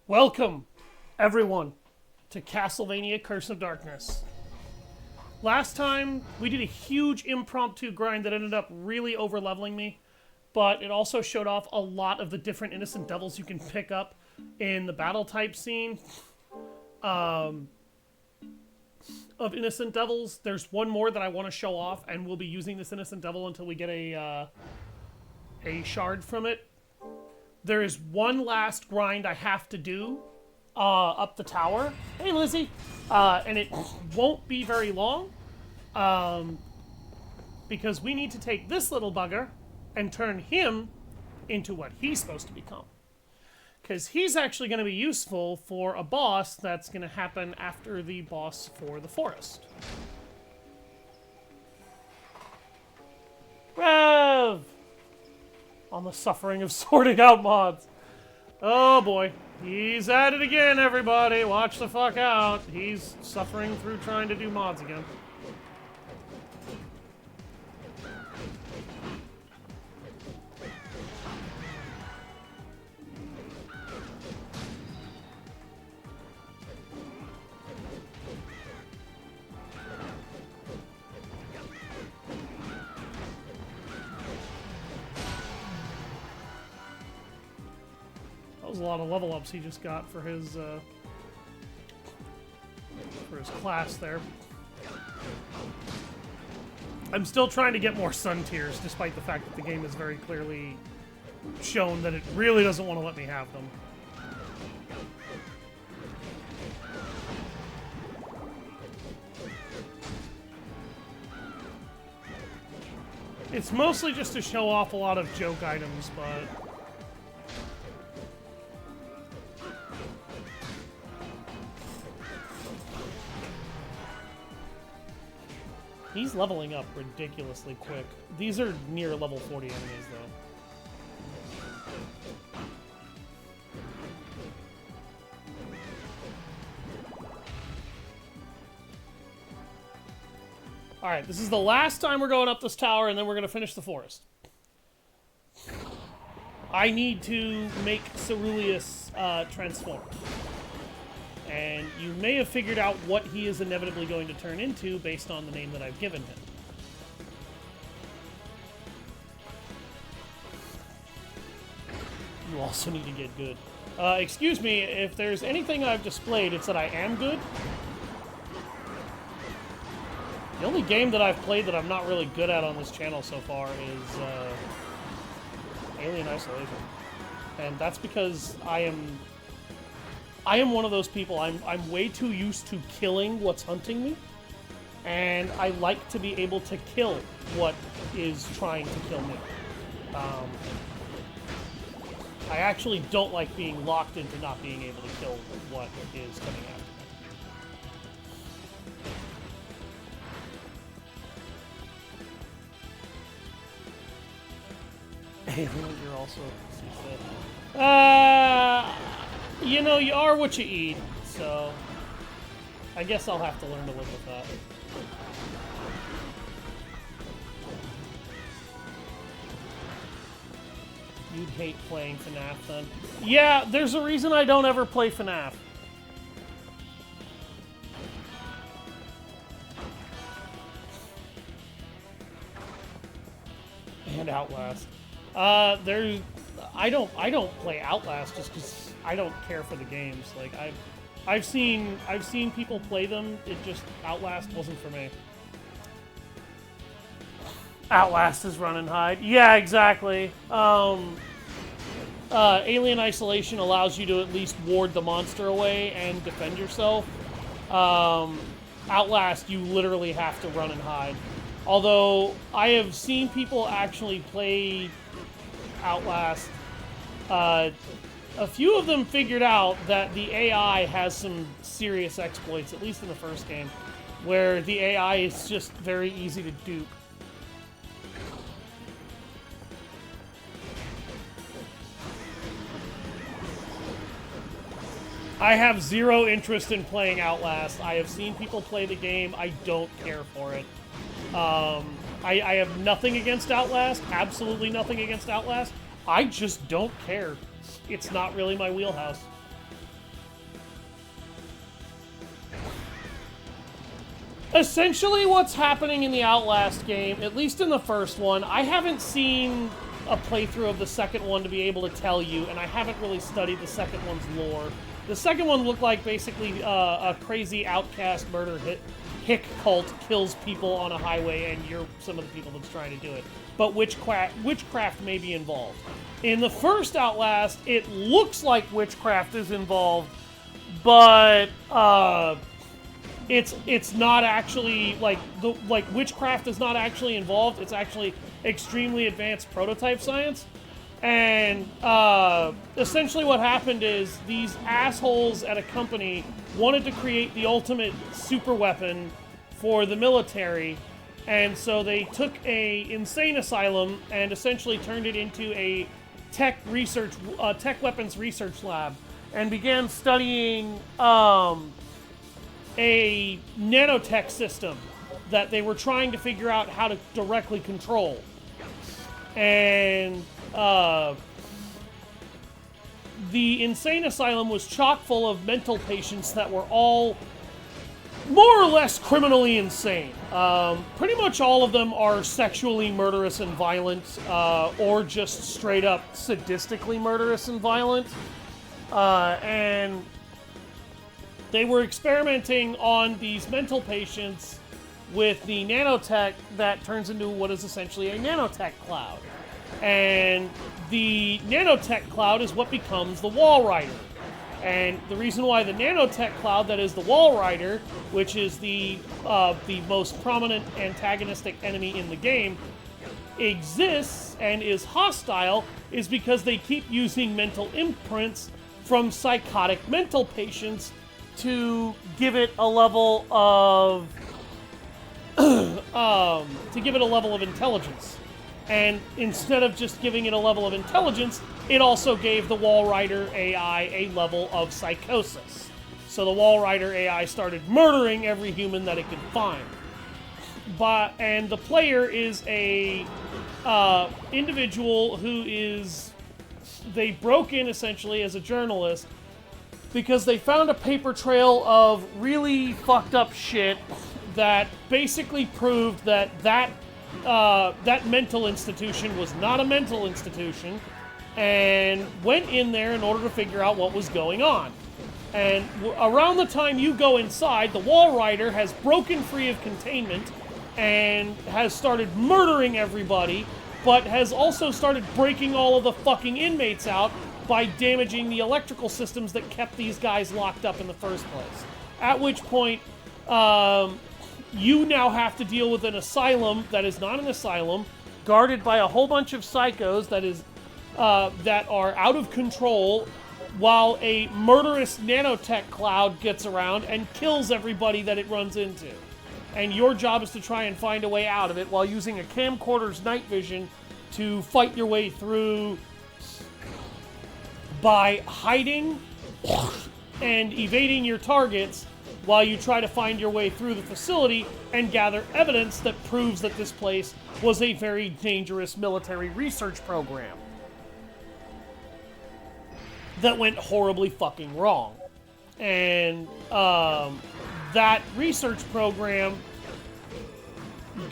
Welcome, everyone, to Castlevania Curse of Darkness. Last time, we did a huge impromptu grind that ended up really over-leveling me, but it also showed off a lot of the different innocent devils you can pick up in the battle type scene of innocent devils. There's one more that I want to show off, and we'll be using this innocent devil until we get a shard from it. There is one last grind I have to do up the tower. Hey, Lizzie. And it won't be very long because we need to take this little bugger and turn him into what he's supposed to become. Because he's actually going to be useful for a boss that's going to happen after the boss for the forest. Rev! On the suffering of sorting out mods. Oh boy. He's at it again, everybody. Watch the fuck out. He's suffering through trying to do mods again. A lot of level ups he just got for his class there. I'm still trying to get more sun tears, despite the fact that the game has very clearly shown that it really doesn't want to let me have them. It's mostly just to show off a lot of joke items, but he's leveling up ridiculously quick. These are near level 40 enemies, though. Alright, this is the last time we're going up this tower, and then we're going to finish the forest. I need to make Ceruleus transform. And you may have figured out what he is inevitably going to turn into based on the name that I've given him. You also need to get good. Excuse me, if there's anything I've displayed, it's that I am good. The only game that I've played that I'm not really good at on this channel so far is Alien Isolation. And that's because I am one of those people, I'm way too used to killing what's hunting me, and I like to be able to kill what is trying to kill me. I actually don't like being locked into not being able to kill what is coming after me. Alien, you're also you know, you are what you eat, so I guess I'll have to learn to live with that. You'd hate playing FNAF then. Yeah, there's a reason I don't ever play FNAF. And Outlast. I don't play Outlast just because I don't care for the games. Like I've seen people play them. It just Outlast wasn't for me. Outlast is run and hide. Yeah, exactly. Alien Isolation allows you to at least ward the monster away and defend yourself. Outlast, you literally have to run and hide. Although I have seen people actually play Outlast. A few of them figured out that the AI has some serious exploits, at least in the first game, where the AI is just very easy to dupe. I have zero interest in playing Outlast. I have seen people play the game. I don't care for it. I have nothing against Outlast, absolutely nothing against Outlast. I just don't care. It's not really my wheelhouse. Essentially what's happening in the Outlast game, at least in the first one, I haven't seen a playthrough of the second one to be able to tell you, and I haven't really studied the second one's lore. The second one looked like basically a crazy outcast murder hick cult kills people on a highway, and you're some of the people that's trying to do it. But witchcraft may be involved. In the first Outlast, it looks like witchcraft is involved, but it's not actually like witchcraft is not actually involved. It's actually extremely advanced prototype science. And essentially what happened is these assholes at a company wanted to create the ultimate super weapon for the military, and so they took a insane asylum and essentially turned it into a tech weapons research lab and began studying a nanotech system that they were trying to figure out how to directly control. And the insane asylum was chock full of mental patients that were all more or less criminally insane. Pretty much all of them are sexually murderous and violent, or just straight up sadistically murderous and violent. And they were experimenting on these mental patients with the nanotech that turns into what is essentially a nanotech cloud. And the nanotech cloud is what becomes the Wall Rider. And the reason why the nanotech cloud, that is the Wall Rider, which is the most prominent antagonistic enemy in the game, exists and is hostile is because they keep using mental imprints from psychotic mental patients to give it a level of intelligence. And instead of just giving it a level of intelligence, it also gave the Wall Rider AI a level of psychosis. So the Wall Rider AI started murdering every human that it could find. And the player is a individual who is... They broke in essentially as a journalist because they found a paper trail of really fucked up shit that basically proved that mental institution was not a mental institution, and went in there in order to figure out what was going on. And around the time you go inside, the Wall Rider has broken free of containment and has started murdering everybody, but has also started breaking all of the fucking inmates out by damaging the electrical systems that kept these guys locked up in the first place. At which point, you now have to deal with an asylum that is not an asylum, guarded by a whole bunch of psychos that are out of control, while a murderous nanotech cloud gets around and kills everybody that it runs into. And your job is to try and find a way out of it while using a camcorder's night vision to fight your way through by hiding and evading your targets while you try to find your way through the facility and gather evidence that proves that this place was a very dangerous military research program that went horribly fucking wrong. And that research program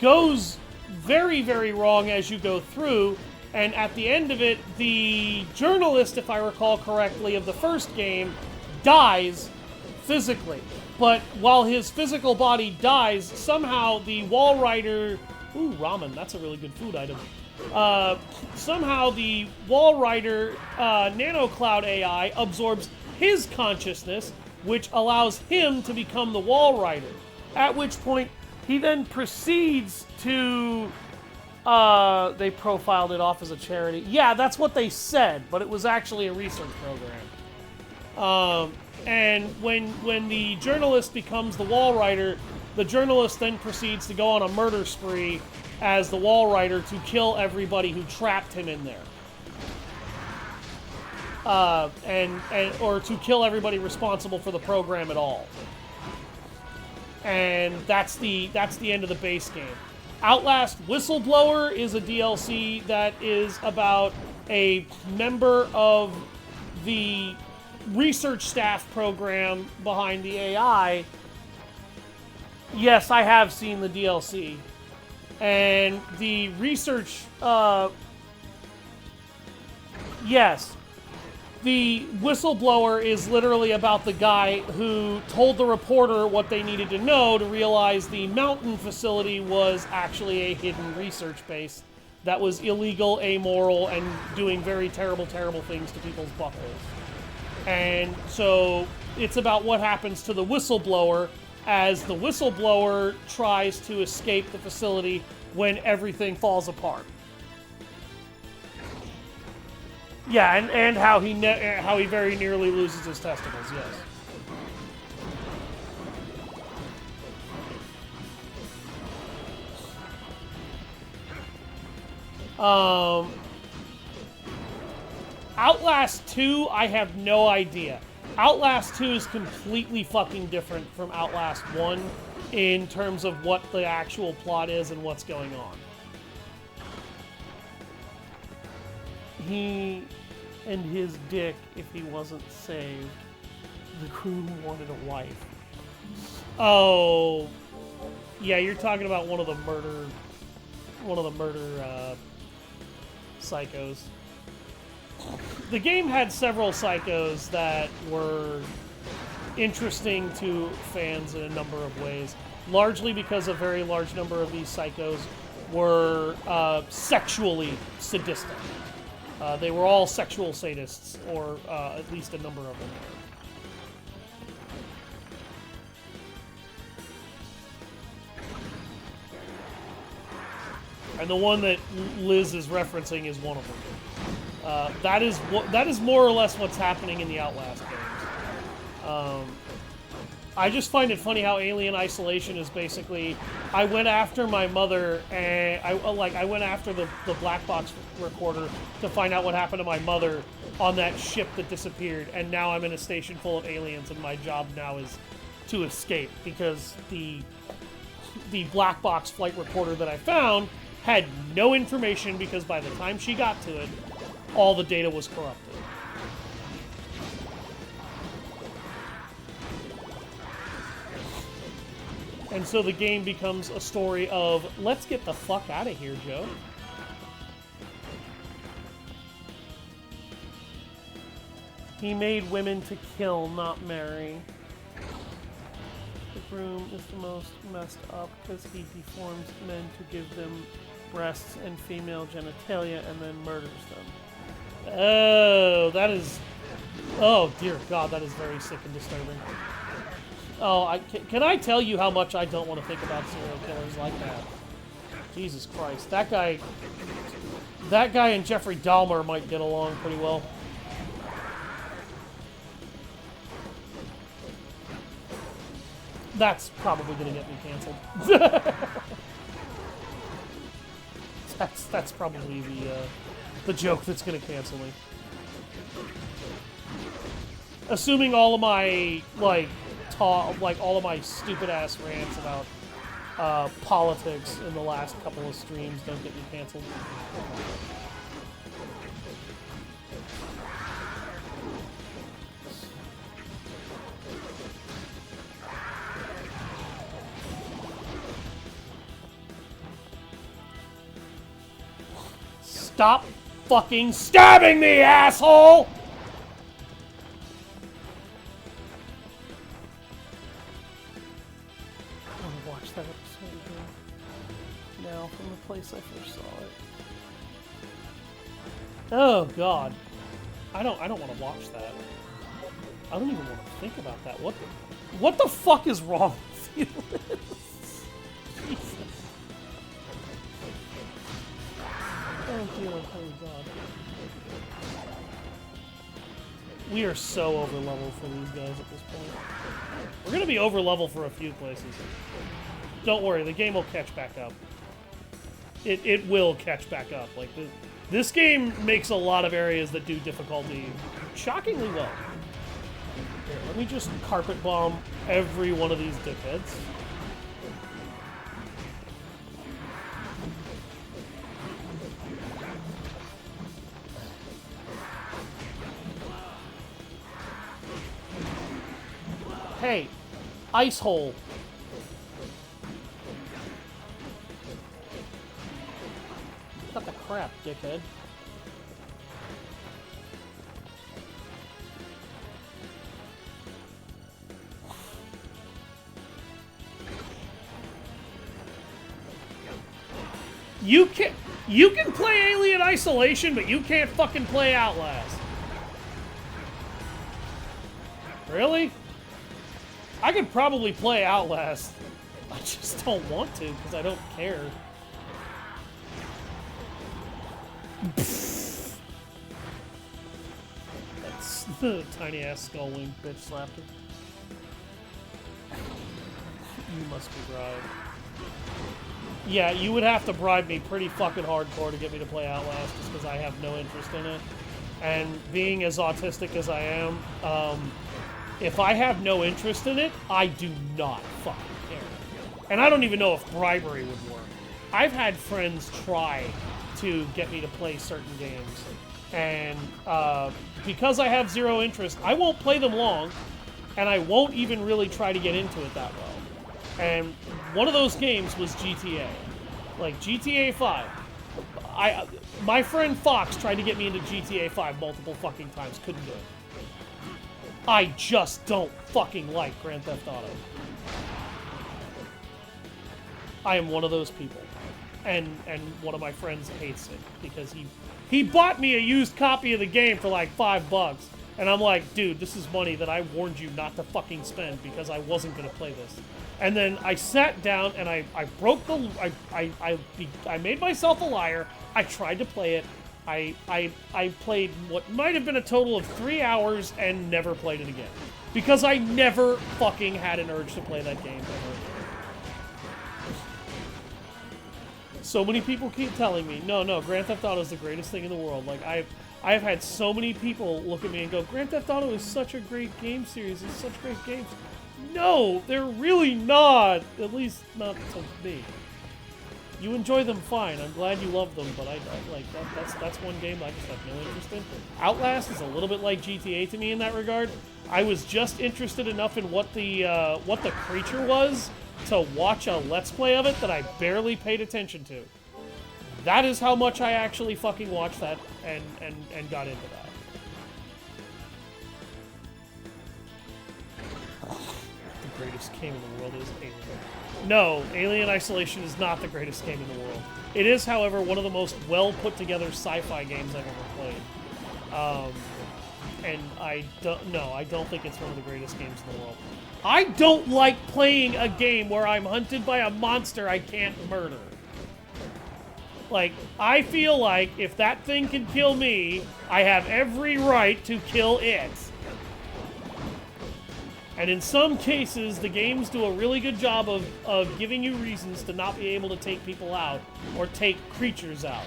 goes very, very wrong as you go through, and at the end of it, the journalist, if I recall correctly, of the first game dies physically. But while his physical body dies, somehow the Wall Rider... Ooh, ramen, that's a really good food item. Somehow the Wall Rider NanoCloud AI absorbs his consciousness, which allows him to become the Wall Rider. At which point, he then proceeds to... they profiled it off as a charity. Yeah, that's what they said, but it was actually a research program. And when the journalist becomes the Wall Rider, the journalist then proceeds to go on a murder spree as the Wall Rider to kill everybody who trapped him in there. Or to kill everybody responsible for the program at all. And that's the end of the base game. Outlast Whistleblower is a DLC that is about a member of the research staff program behind the AI Yes, I have seen the DLC. And the research, yes. The whistleblower is literally about the guy who told the reporter what they needed to know to realize the mountain facility was actually a hidden research base that was illegal, amoral, and doing very terrible, terrible things to people's buttholes. And so it's about what happens to the whistleblower as the whistleblower tries to escape the facility when everything falls apart. Yeah, and how he very nearly loses his testicles. Yes. Outlast 2, I have no idea. Outlast 2 is completely fucking different from Outlast 1 in terms of what the actual plot is and what's going on. He and his dick, if he wasn't saved, the crew wanted a wife. Oh, yeah, you're talking about one of the murder psychos. The game had several psychos that were interesting to fans in a number of ways, largely because a very large number of these psychos were sexually sadistic. They were all sexual sadists, or at least a number of them were. And the one that Liz is referencing is one of them. That is more or less what's happening in the Outlast games. I just find it funny how Alien Isolation is basically, I went after my mother, and I went after the black box recorder to find out what happened to my mother on that ship that disappeared, and now I'm in a station full of aliens, and my job now is to escape, because the black box flight recorder that I found had no information, because by the time she got to it, all the data was corrupted. And so the game becomes a story of, let's get the fuck out of here, Joe. He made women to kill, not marry. The groom is the most messed up because he deforms men to give them breasts and female genitalia and then murders them. Oh, that is... Oh, dear God, that is very sick and disturbing. Oh, can I tell you how much I don't want to think about serial killers like that? Jesus Christ. That guy and Jeffrey Dahmer might get along pretty well. That's probably going to get me canceled. That's probably the joke that's going to cancel me. Assuming all of my, all of my stupid-ass rants about politics in the last couple of streams don't get me canceled. Stop fucking stabbing me, asshole! That episode again. Now, from the place I first saw it. Oh God, I don't want to watch that. I don't even want to think about that. What the fuck is wrong with you? Jesus. Oh dear, oh God. We are so over level for these guys at this point. We're gonna be over level for a few places. Don't worry, the game will catch back up. It will catch back up. Like this game makes a lot of areas that do difficulty shockingly well. Here, let me just carpet bomb every one of these dickheads. Hey, ice hole. crap, dickhead. You can play Alien Isolation, but you can't fucking play Outlast. Really? I could probably play Outlast. I just don't want to, because I don't care. That's the tiny-ass skull wing bitch slapped her. You must be bribed. Yeah, you would have to bribe me pretty fucking hardcore to get me to play Outlast, just because I have no interest in it. And being as autistic as I am, if I have no interest in it, I do not fucking care. And I don't even know if bribery would work. I've had friends try to get me to play certain games, and because I have zero interest, I won't play them long, and I won't even really try to get into it that well. And one of those games was GTA. Like, GTA 5. My friend Fox tried to get me into GTA 5 multiple fucking times. Couldn't do it. I just don't fucking like Grand Theft Auto. I am one of those people. And one of my friends hates it because he bought me a used copy of the game for like $5. And I'm like, dude, this is money that I warned you not to fucking spend because I wasn't going to play this. And then I sat down and I broke the... I made myself a liar. I tried to play it. I played what might have been a total of 3 hours and never played it again. Because I never fucking had an urge to play that game ever. So many people keep telling me, no, Grand Theft Auto is the greatest thing in the world. Like, I've had so many people look at me and go, Grand Theft Auto is such a great game series. It's such great games. No, they're really not. At least not to me. You enjoy them fine. I'm glad you love them, but I like that's one game I just have no interest in. Outlast is a little bit like GTA to me in that regard. I was just interested enough in what the creature was to watch a Let's Play of it that I barely paid attention to. That is how much I actually fucking watched that and got into that. The greatest game in the world is Alien. No, Alien Isolation is not the greatest game in the world. It is, however, one of the most well put together sci-fi games I've ever played. And I don't think it's one of the greatest games in the world. I don't like playing a game where I'm hunted by a monster I can't murder. Like, I feel like if that thing can kill me, I have every right to kill it. And in some cases, the games do a really good job of giving you reasons to not be able to take people out or take creatures out.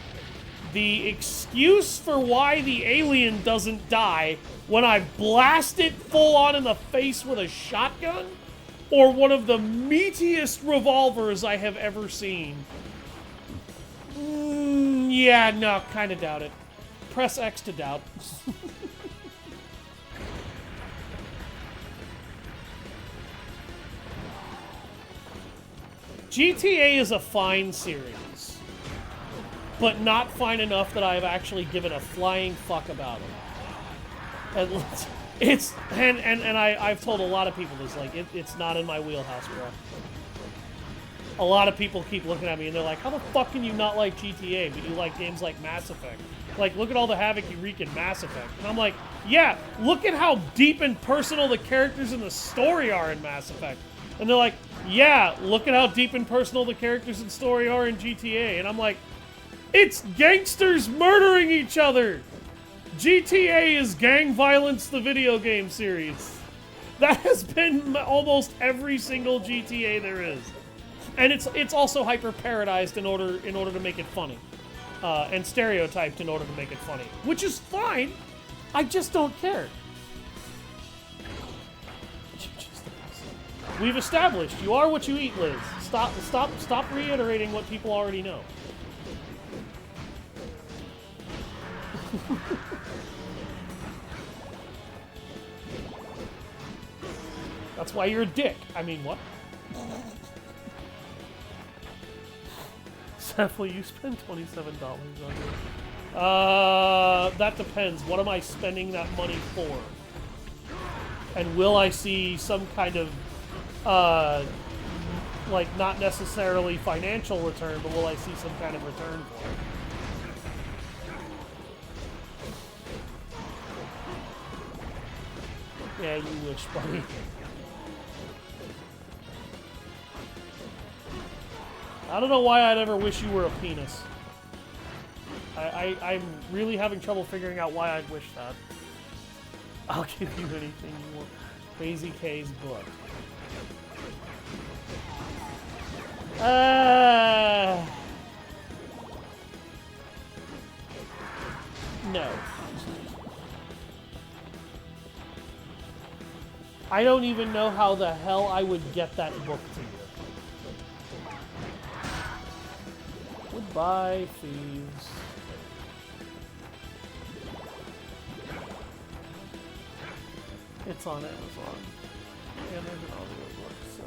The excuse for why the alien doesn't die when I blast it full on in the face with a shotgun or one of the meatiest revolvers I have ever seen. Yeah, no, kind of doubt it. Press X to doubt. GTA is a fine series, but not fine enough that I've actually given a flying fuck about it. I've told a lot of people this, like, it's not in my wheelhouse, bro. A lot of people keep looking at me and they're like, how the fuck can you not like GTA, but you like games like Mass Effect? Like, look at all the havoc you wreak in Mass Effect. And I'm like, yeah, look at how deep and personal the characters in the story are in Mass Effect. And they're like, yeah, look at how deep and personal the characters and story are in GTA. And I'm like, it's gangsters murdering each other. GTA is gang violence, the video game series. That has been almost every single GTA there is. And it's also hyper-parodized in order to make it funny. And stereotyped in order to make it funny. Which is fine. I just don't care. We've established you are what you eat, Liz. Stop reiterating what people already know. That's why you're a dick. I mean, what? Steph, will you spend $27 on it? That depends. What am I spending that money for? And will I see some kind of, like, not necessarily financial return, but will I see some kind of return for it? Yeah, you wish, buddy. I don't know why I'd ever wish you were a penis. I'm really having trouble figuring out why I'd wish that. I'll give you anything you want. Crazy K's book. No. I don't even know how the hell I would get that book to you. Goodbye, thieves. It's on Amazon. And there's an audiobook, so...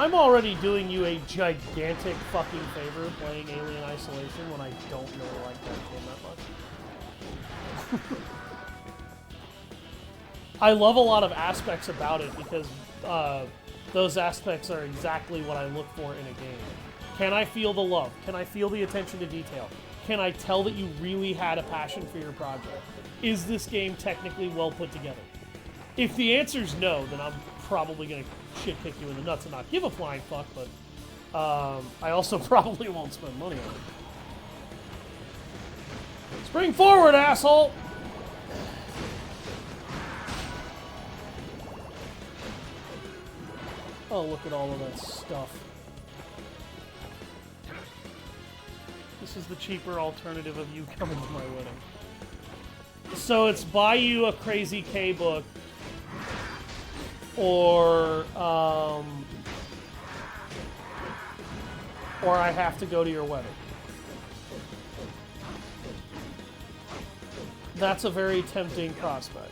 I'm already doing you a gigantic fucking favor playing Alien Isolation when I don't really like that game that much. I love a lot of aspects about it because those aspects are exactly what I look for in a game. Can I feel the love? Can I feel the attention to detail? Can I tell that you really had a passion for your project? Is this game technically well put together? If the answer's no, then I'm probably going to shit kick you in the nuts and not give a flying fuck, but I also probably won't spend money on it. Spring forward, asshole! Oh, look at all of that stuff. This is the cheaper alternative of you coming to my wedding. So it's buy you a Crazy K book, or I have to go to your wedding. That's a very tempting prospect.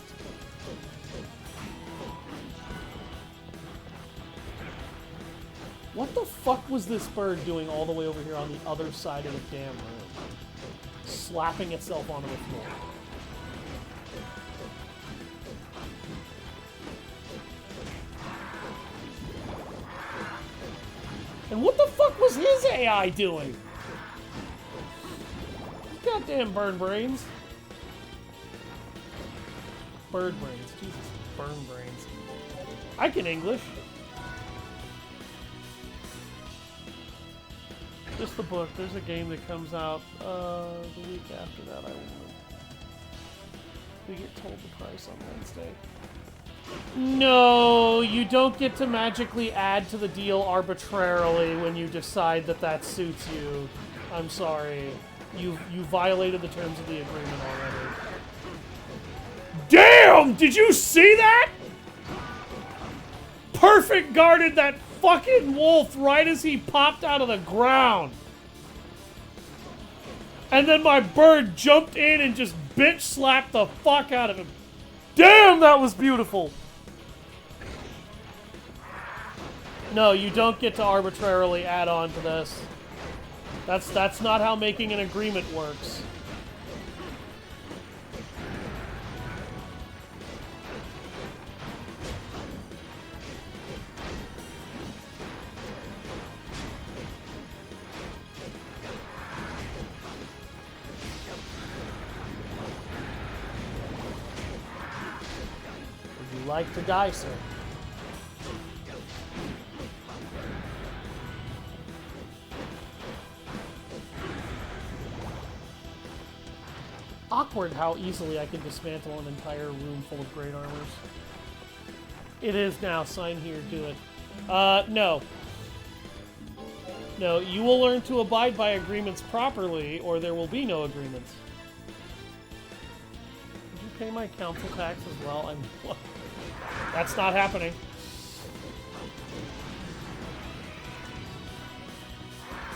What the fuck was this bird doing all the way over here on the other side of the damn room? Slapping itself onto the floor. And what the fuck was his AI doing? Goddamn burn brains. Bird brains. Jesus, burn brains. I can English. Just the book. There's a game that comes out the week after that. I won't. We get told the price on Wednesday. No, you don't get to magically add to the deal arbitrarily when you decide that that suits you. I'm sorry. You violated the terms of the agreement already. Damn! Did you see that? Perfect guarded that fucking wolf right as he popped out of the ground. And then my bird jumped in and just bitch slapped the fuck out of him. Damn, that was beautiful. No, you don't get to arbitrarily add on to this. That's not how making an agreement works. Would you like to die, sir? Awkward how easily I can dismantle an entire room full of great armors. It is now. Sign here. Do it. No. No, you will learn to abide by agreements properly, or there will be no agreements. Did you pay my council tax as well? That's not happening.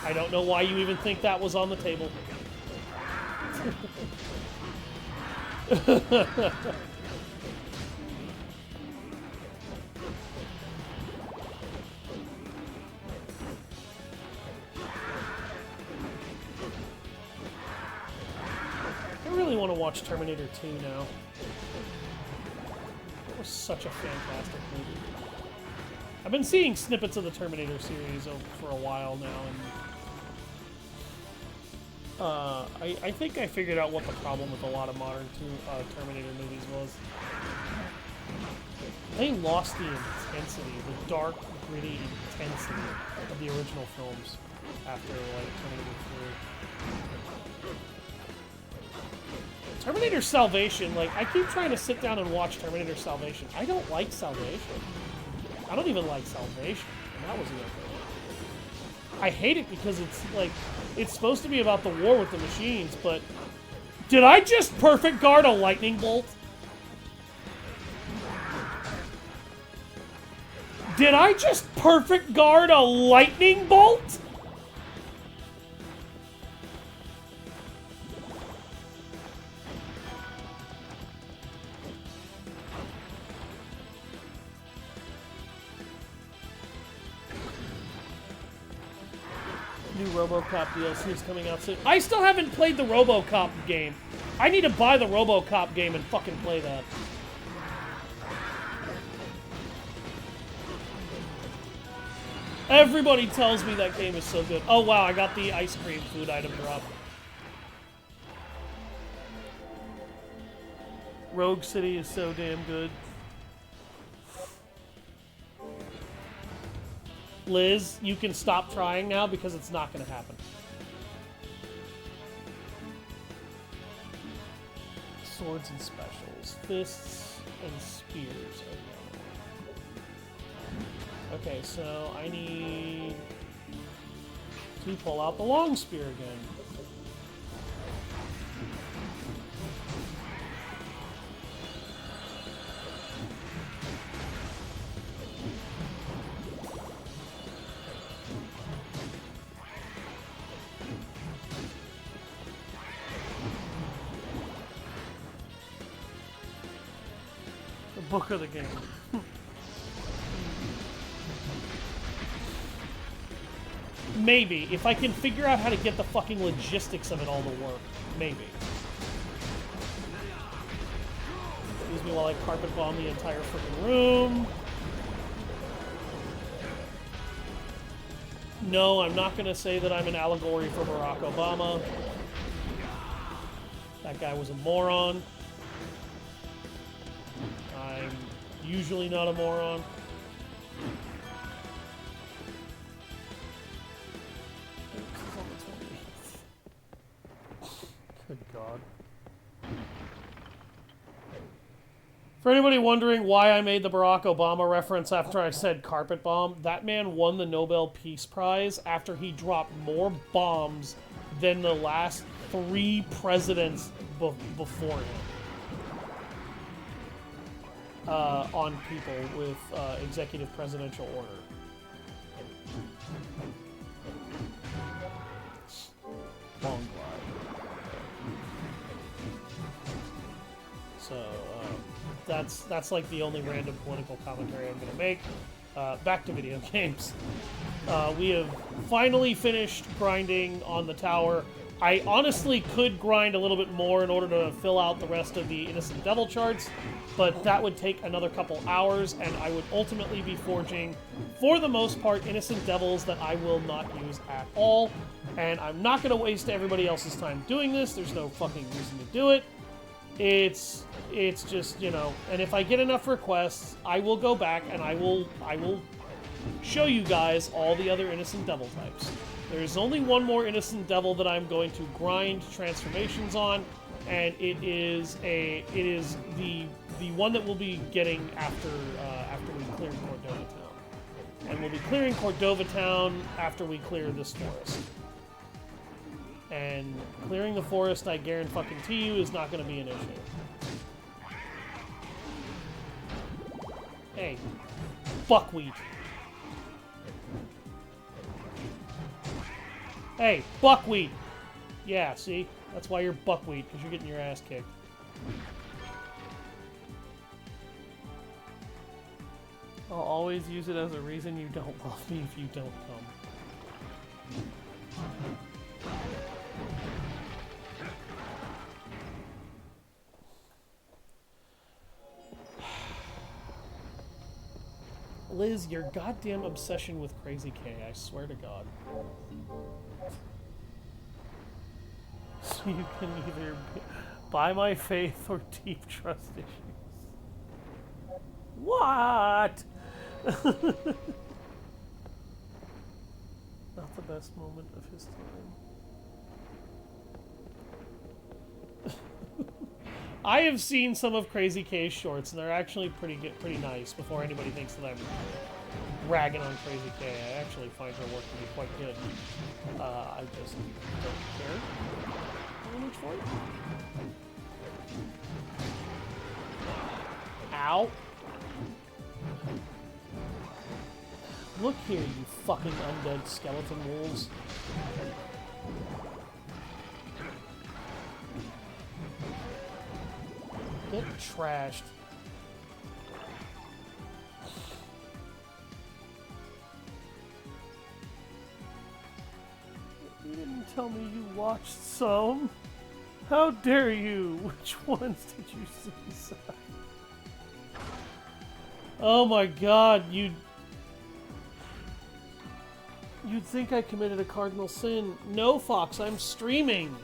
I don't know why you even think that was on the table. I really want to watch Terminator 2 now. It was such a fantastic movie. I've been seeing snippets of the Terminator series for a while now, and I think I figured out what the problem with a lot of modern Terminator movies was. They lost the intensity, the dark, gritty intensity of the original films after, like, Terminator 3. Terminator Salvation, like, I keep trying to sit down and watch Terminator Salvation. I don't like Salvation. I don't even like Salvation, and that was the okay. I hate it because it's, like, it's supposed to be about the war with the machines, but... Did I just perfect guard a lightning bolt? Did I just perfect guard a lightning bolt? New RoboCop DLC is coming out soon. I still haven't played the RoboCop game. I need to buy the RoboCop game and fucking play that. Everybody tells me that game is so good. Oh wow, I got the ice cream food item drop. Rogue City is so damn good. Liz, you can stop trying now because it's not going to happen. Swords and specials. Fists and spears. Okay, so I need to pull out the long spear again. Book of the game. Maybe. If I can figure out how to get the fucking logistics of it all to work. Maybe. Excuse me while I carpet bomb the entire freaking room. No, I'm not going to say that I'm an allegory for Barack Obama. That guy was a moron. I'm usually not a moron. Good God. For anybody wondering why I made the Barack Obama reference after I said carpet bomb, that man won the Nobel Peace Prize after he dropped more bombs than the last 3 presidents before him. On people with executive presidential order. Long glide. So that's like the only random political commentary I'm gonna make. Back to video games. We have finally finished grinding on the tower. I honestly could grind a little bit more in order to fill out the rest of the Innocent Devil charts, but that would take another couple hours, and I would ultimately be forging, for the most part, Innocent Devils that I will not use at all, and I'm not going to waste everybody else's time doing this. There's no fucking reason to do it. It's just, you know, and if I get enough requests, I will go back and I will show you guys all the other Innocent Devil types. There's only one more Innocent Devil that I'm going to grind transformations on, and it is the one that we'll be getting after we clear Cordova Town. And we'll be clearing Cordova Town after we clear this forest. And clearing the forest, I guarantee you, is not going to be an issue. Hey, buckwheat. Hey, buckwheat. Yeah, see? That's why you're buckwheat, because you're getting your ass kicked. I'll always use it as a reason you don't love me if you don't come. Liz, your goddamn obsession with Crazy K, I swear to God. So you can either buy my faith or deep trust issues. What? Not the best moment of his time. I have seen some of Crazy K's shorts, and they're actually pretty good, pretty nice. Before anybody thinks that I'm ragging on Crazy K, I actually find her work to be quite good. I just don't care very much for it. Ow! Look here, you fucking undead skeleton wolves. Get trashed. You didn't tell me you watched some. How dare you? Which ones did you see? Oh my God, you'd think I committed a cardinal sin. No, Fox, I'm streaming.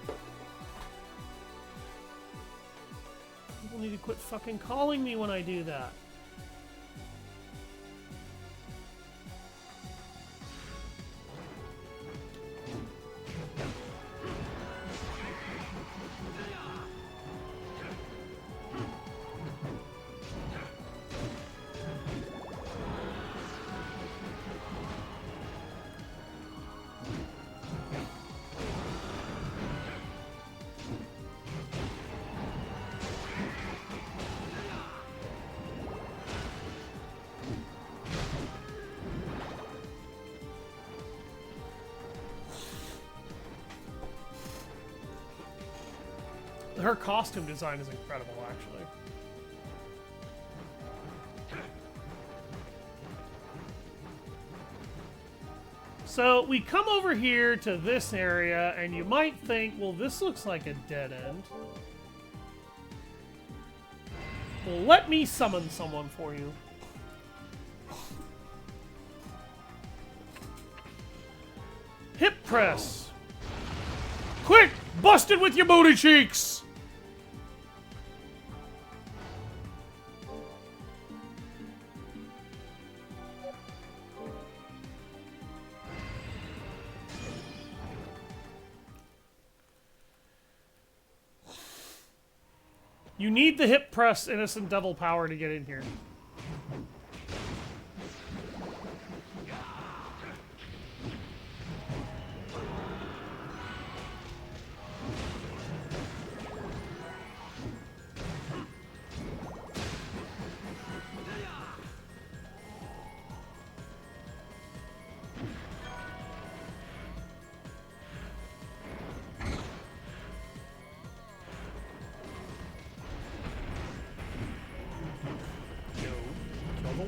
People need to quit fucking calling me when I do that. Her costume design is incredible, actually. So we come over here to this area, and you might think, well, this looks like a dead end. Well, let me summon someone for you. Hip press. Quick, bust it with your booty cheeks. You need the hip press innocent devil power to get in here.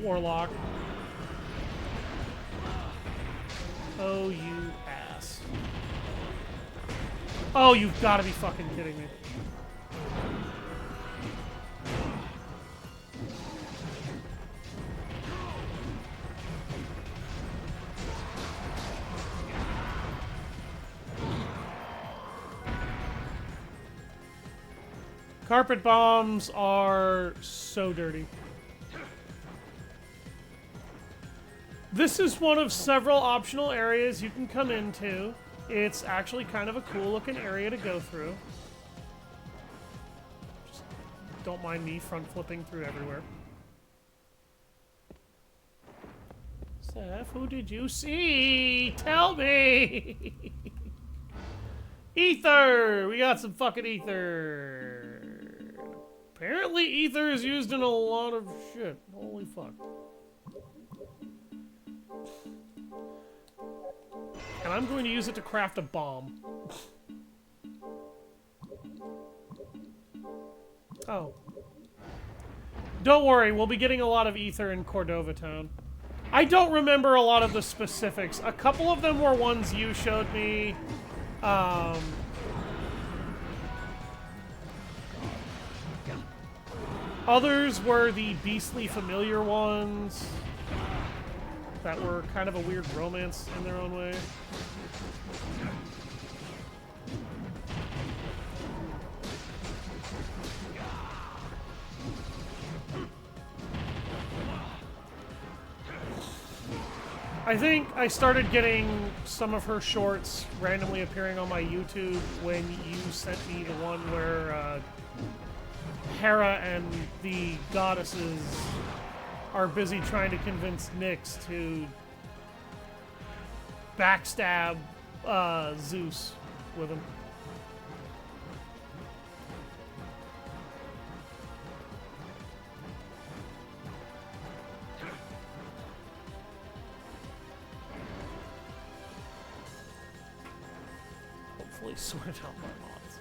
Warlock. Oh, you ass. Oh, you've got to be fucking kidding me. Carpet bombs are so dirty. This is one of several optional areas you can come into. It's actually kind of a cool looking area to go through. Just don't mind me front flipping through everywhere. Seth, who did you see? Tell me! Ether! We got some fucking ether. Apparently ether is used in a lot of shit. Holy fuck. And I'm going to use it to craft a bomb. Oh. Don't worry, we'll be getting a lot of ether in Cordova Town. I don't remember a lot of the specifics. A couple of them were ones you showed me. Others were the beastly familiar ones that were kind of a weird romance in their own way. I think I started getting some of her shorts randomly appearing on my YouTube when you sent me the one where Hera and the goddesses are busy trying to convince Nyx to backstab Zeus with him. Hopefully sorted out my mods.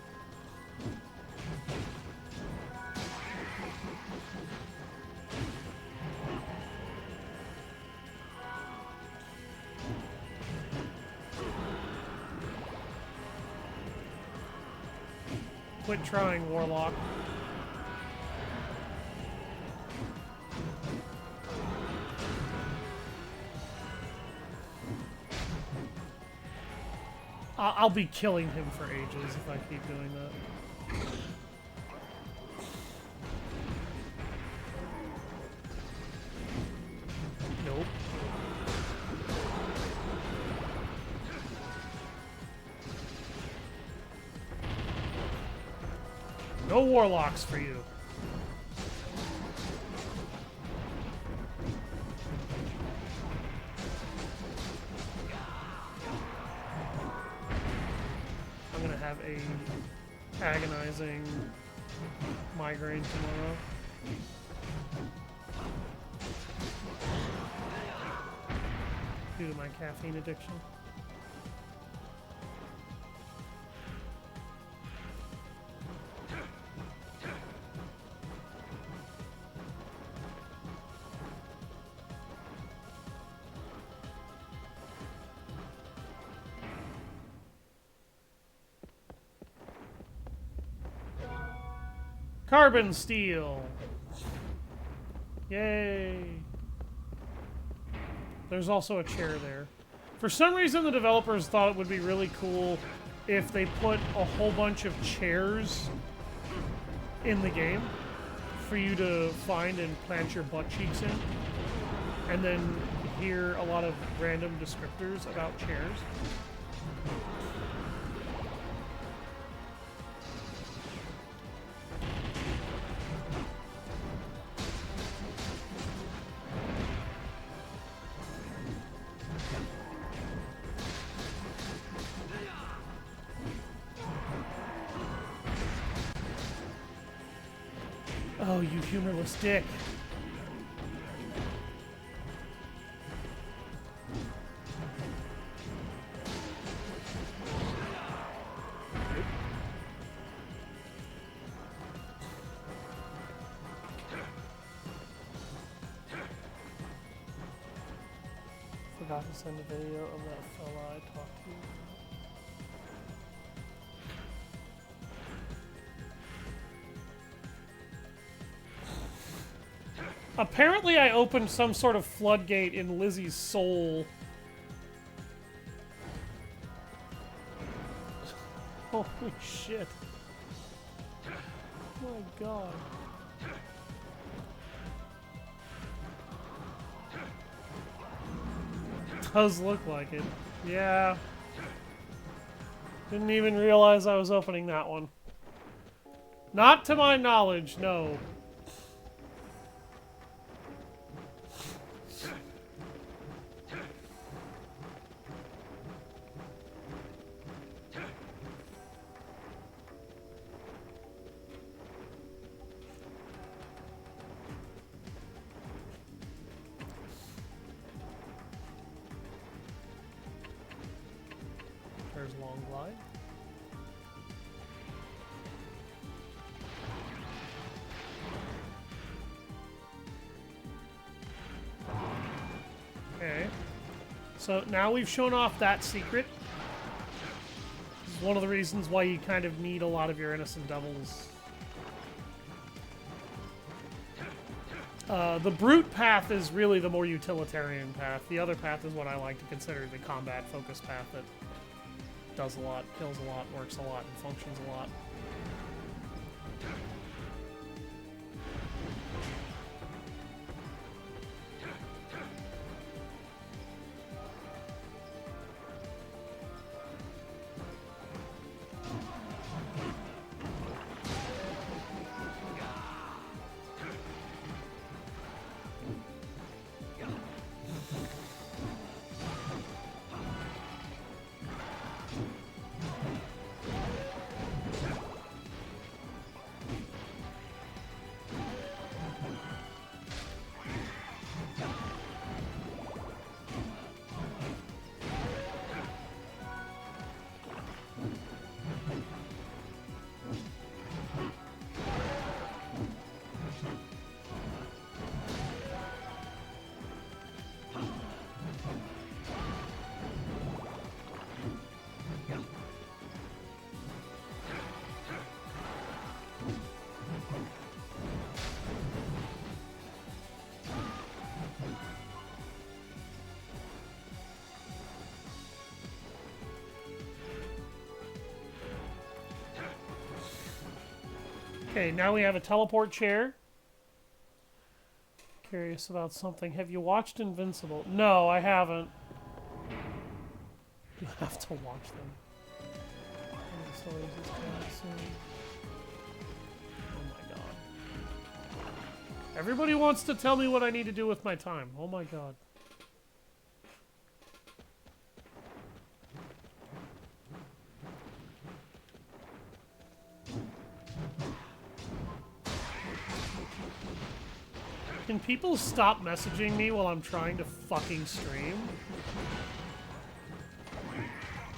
Quit trying, Warlock. I'll be killing him for ages if I keep doing that. Nope. No warlocks for you. I'm gonna have a agonizing migraine tomorrow. Due to my caffeine addiction. Carbon steel. Yay. There's also a chair there. For some reason, the developers thought it would be really cool if they put a whole bunch of chairs in the game for you to find and plant your butt cheeks in, and then hear a lot of random descriptors about chairs. Oh, you humorless dick. Forgot to send a video of that fella I talked to. Apparently I opened some sort of floodgate in Lizzie's soul. Holy shit. My god. Does look like it. Yeah. Didn't even realize I was opening that one. Not to my knowledge, no. There's long glide. Okay. So now we've shown off that secret. This is one of the reasons why you kind of need a lot of your innocent devils. The brute path is really the more utilitarian path. The other path is what I like to consider the combat-focused path that does a lot, kills a lot, works a lot, and functions a lot. Okay, now we have a teleport chair. Curious about something. Have you watched Invincible? No, I haven't. You have to watch them. Oh my god. Everybody wants to tell me what I need to do with my time. Oh my god. Can people stop messaging me while I'm trying to fucking stream?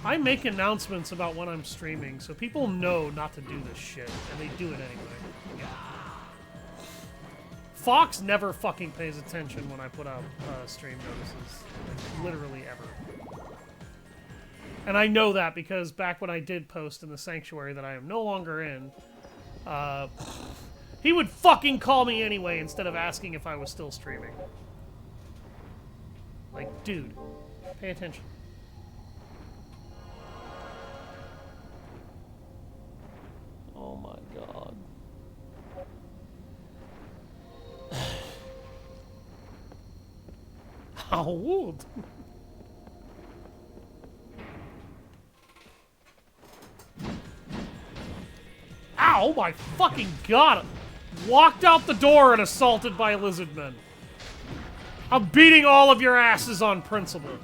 I make announcements about when I'm streaming, so people know not to do this shit, and they do it anyway. Fox never fucking pays attention when I put out stream notices. Like, literally ever. And I know that because back when I did post in the Sanctuary that I am no longer in, he would fucking call me anyway instead of asking if I was still streaming. Like, dude, pay attention. Oh my god. How old? Ow, my fucking god! Walked out the door and assaulted by lizardmen. I'm beating all of your asses on principle.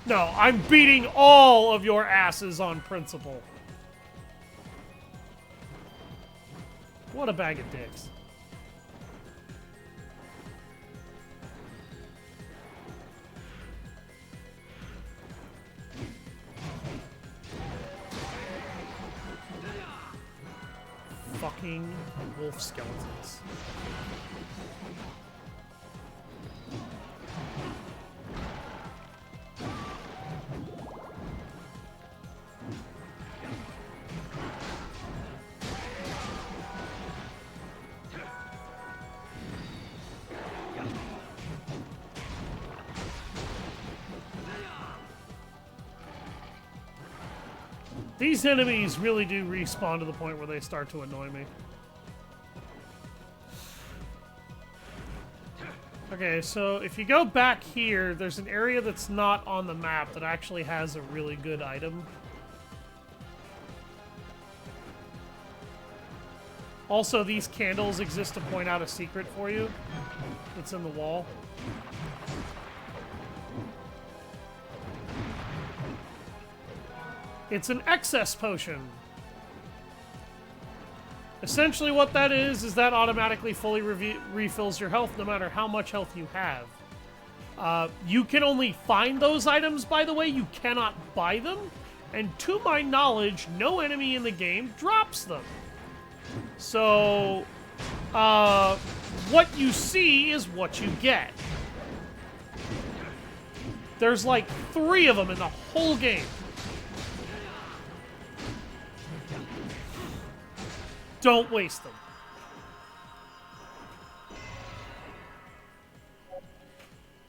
No, I'm beating all of your asses on principle. What a bag of dicks. Fucking wolf skeletons. These enemies really do respawn to the point where they start to annoy me. Okay, so if you go back here, there's an area that's not on the map that actually has a really good item. Also, these candles exist to point out a secret for you. It's in the wall. It's an excess potion. Essentially what that is that automatically fully refills your health no matter how much health you have. You can only find those items, by the way. You cannot buy them. And to my knowledge, no enemy in the game drops them. So, what you see is what you get. There's like 3 of them in the whole game. Don't waste them.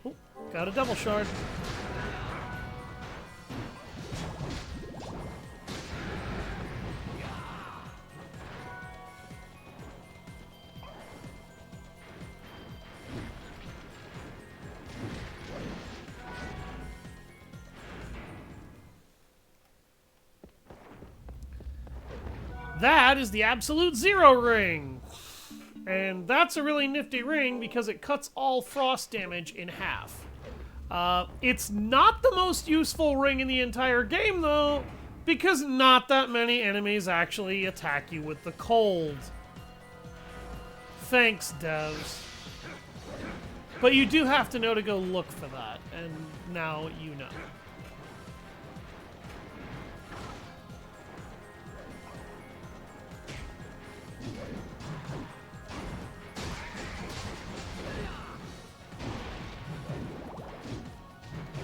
Oh, got a double shard. That is the Absolute Zero ring. And that's a really nifty ring because it cuts all frost damage in half. It's not the most useful ring in the entire game, though, because not that many enemies actually attack you with the cold. Thanks, devs. But you do have to know to go look for that, and now you know.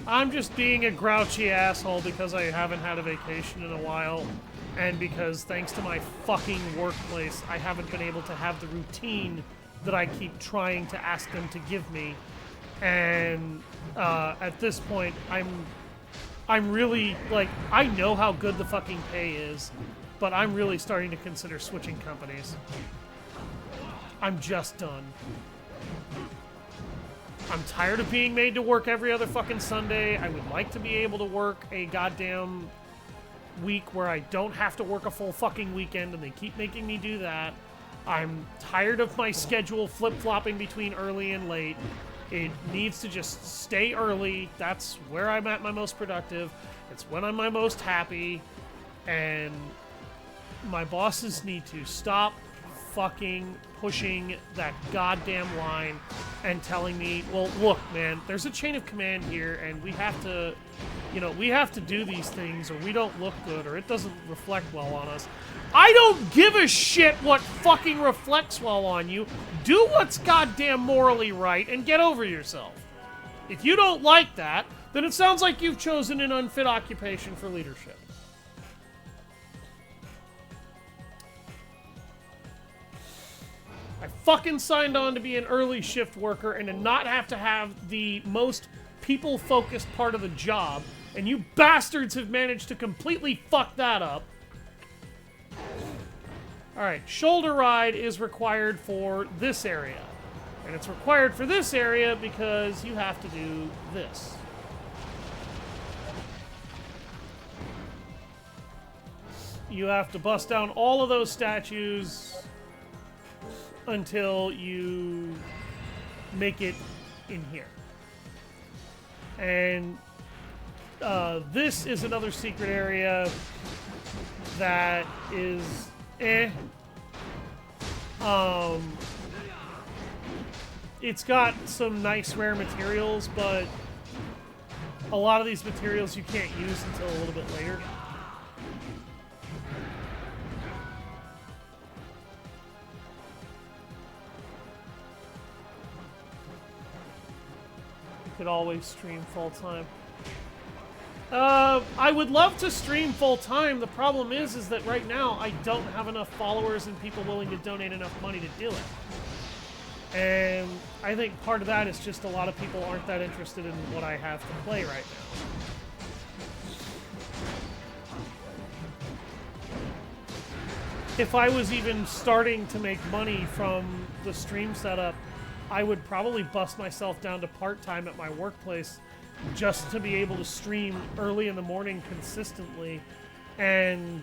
I'm just being a grouchy asshole because I haven't had a vacation in a while, and because thanks to my fucking workplace, I haven't been able to have the routine that I keep trying to ask them to give me. And at this point, I'm really, like, I know how good the fucking pay is, but I'm really starting to consider switching companies. I'm just done. I'm tired of being made to work every other fucking Sunday. I would like to be able to work a goddamn week where I don't have to work a full fucking weekend, and they keep making me do that. I'm tired of my schedule flip-flopping between early and late. It needs to just stay early. That's where I'm at my most productive. It's when I'm my most happy. And my bosses need to stop fucking pushing that goddamn line and telling me, well, look, man, there's a chain of command here, and we have to, you know, we have to do these things, or we don't look good, or it doesn't reflect well on us. I don't give a shit what fucking reflects well on you. Do what's goddamn morally right and get over yourself. If you don't like that, then it sounds like you've chosen an unfit occupation for leadership. I fucking signed on to be an early shift worker and to not have to have the most people-focused part of the job, and you bastards have managed to completely fuck that up. Alright, shoulder ride is required for this area. And it's required for this area because you have to do this. You have to bust down all of those statues until you make it in here. And this is another secret area that is it's got some nice rare materials, but a lot of these materials you can't use until a little bit later. Could always stream full time. I would love to stream full time. The problem is that right now I don't have enough followers and people willing to donate enough money to do it. And I think part of that is just a lot of people aren't that interested in what I have to play right now. If I was even starting to make money from the stream setup, I would probably bust myself down to part-time at my workplace just to be able to stream early in the morning consistently and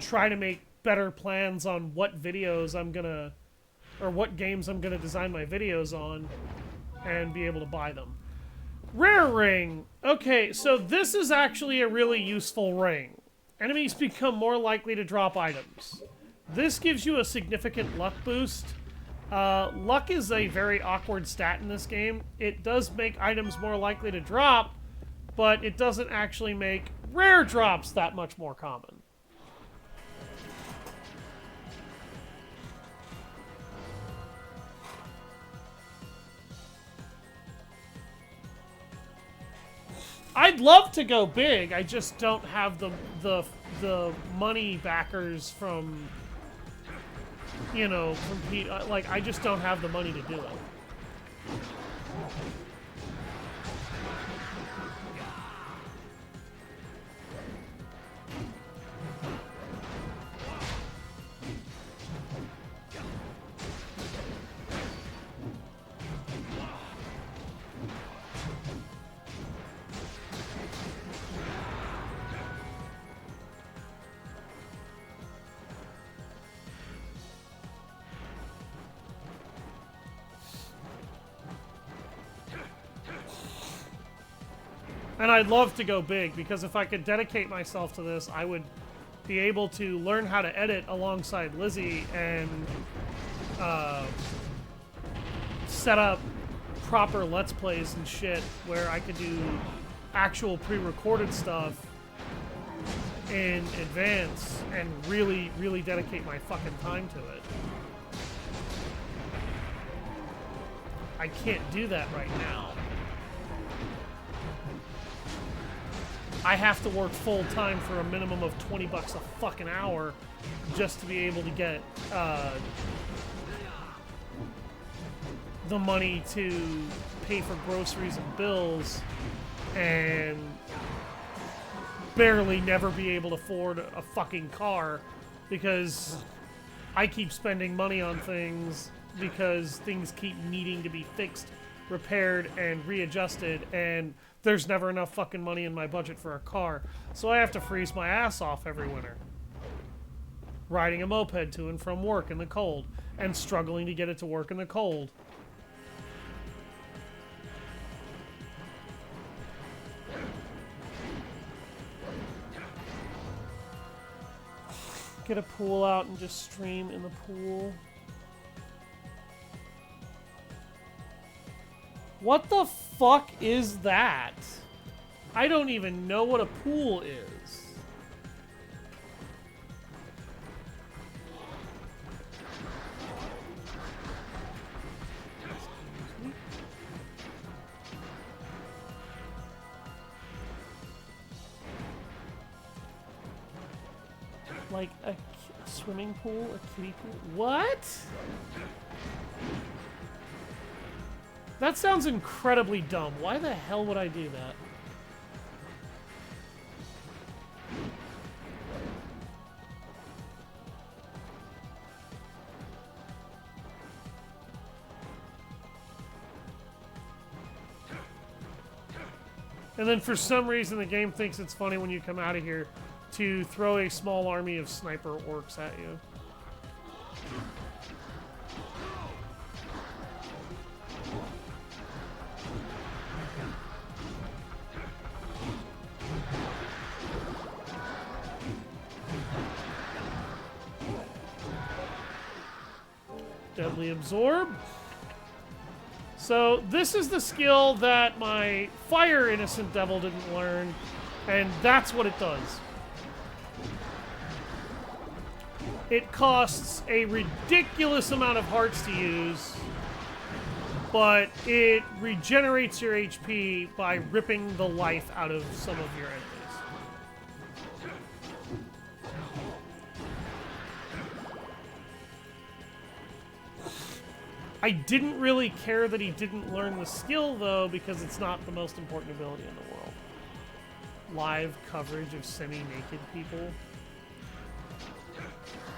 try to make better plans on what videos I'm gonna, or what games I'm gonna design my videos on and be able to buy them. Rare ring. Okay, so this is actually a really useful ring. Enemies become more likely to drop items. This gives you a significant luck boost. Luck is a very awkward stat in this game. It does make items more likely to drop, but it doesn't actually make rare drops that much more common. I'd love to go big. I just don't have the money backers from, you know, from like I just don't have the money to do it. And I'd love to go big, because if I could dedicate myself to this, I would be able to learn how to edit alongside Lizzie and set up proper Let's Plays and shit where I could do actual pre-recorded stuff in advance and really, really dedicate my fucking time to it. I can't do that right now. I have to work full time for a minimum of $20 a fucking hour just to be able to get the money to pay for groceries and bills, and barely never be able to afford a fucking car because I keep spending money on things because things keep needing to be fixed, repaired, and readjusted, and there's never enough fucking money in my budget for a car. So I have to freeze my ass off every winter. Riding a moped to and from work in the cold, and struggling to get it to work in the cold. Get a pool out and just stream in the pool. What the fuck is that? I don't even know what a pool is. Like a swimming pool, a kiddie pool? What? That sounds incredibly dumb. Why the hell would I do that? And then for some reason the game thinks it's funny when you come out of here to throw a small army of sniper orcs at you. Deadly Absorb. So this is the skill that my Fire Innocent Devil didn't learn, and that's what it does. It costs a ridiculous amount of hearts to use, but it regenerates your HP by ripping the life out of some of your enemies. I didn't really care that he didn't learn the skill, though, because it's not the most important ability in the world. Live coverage of semi-naked people.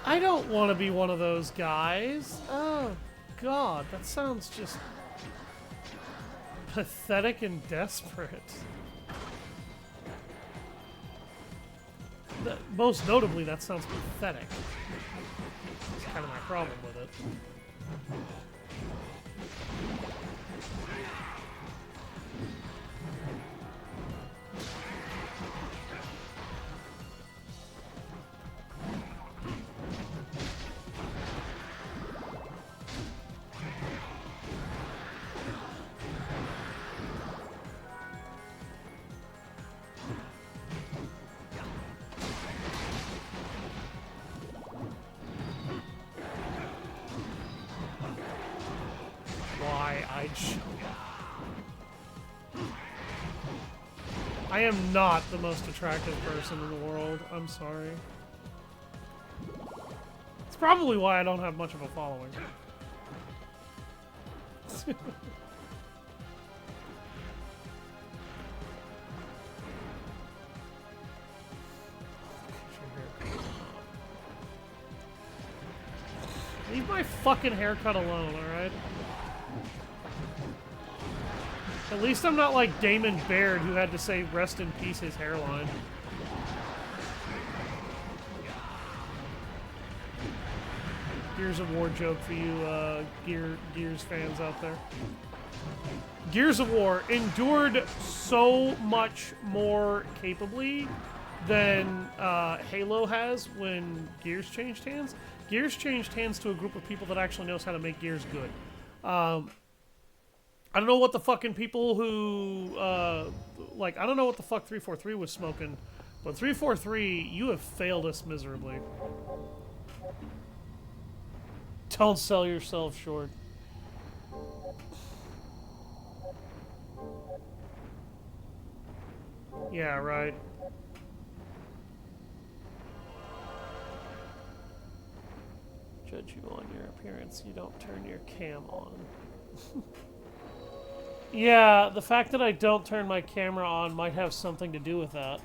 I don't want to be one of those guys. Oh, God, that sounds just pathetic and desperate. Most notably, that sounds pathetic. That's kind of my problem with it. I am not the most attractive person in the world. I'm sorry. It's probably why I don't have much of a following. Leave my fucking haircut alone, alright? At least I'm not like Damon Baird, who had to say rest in peace his hairline. Gears of War joke for you Gears fans out there. Gears of War endured so much more capably than Halo has when Gears changed hands. Gears changed hands to a group of people that actually knows how to make Gears good. I don't know what the fucking people who, I don't know what the fuck 343 was smoking, but 343, you have failed us miserably. Don't sell yourself short. Yeah, right. Judge you on your appearance, you don't turn your cam on. Yeah, the fact that I don't turn my camera on might have something to do with that.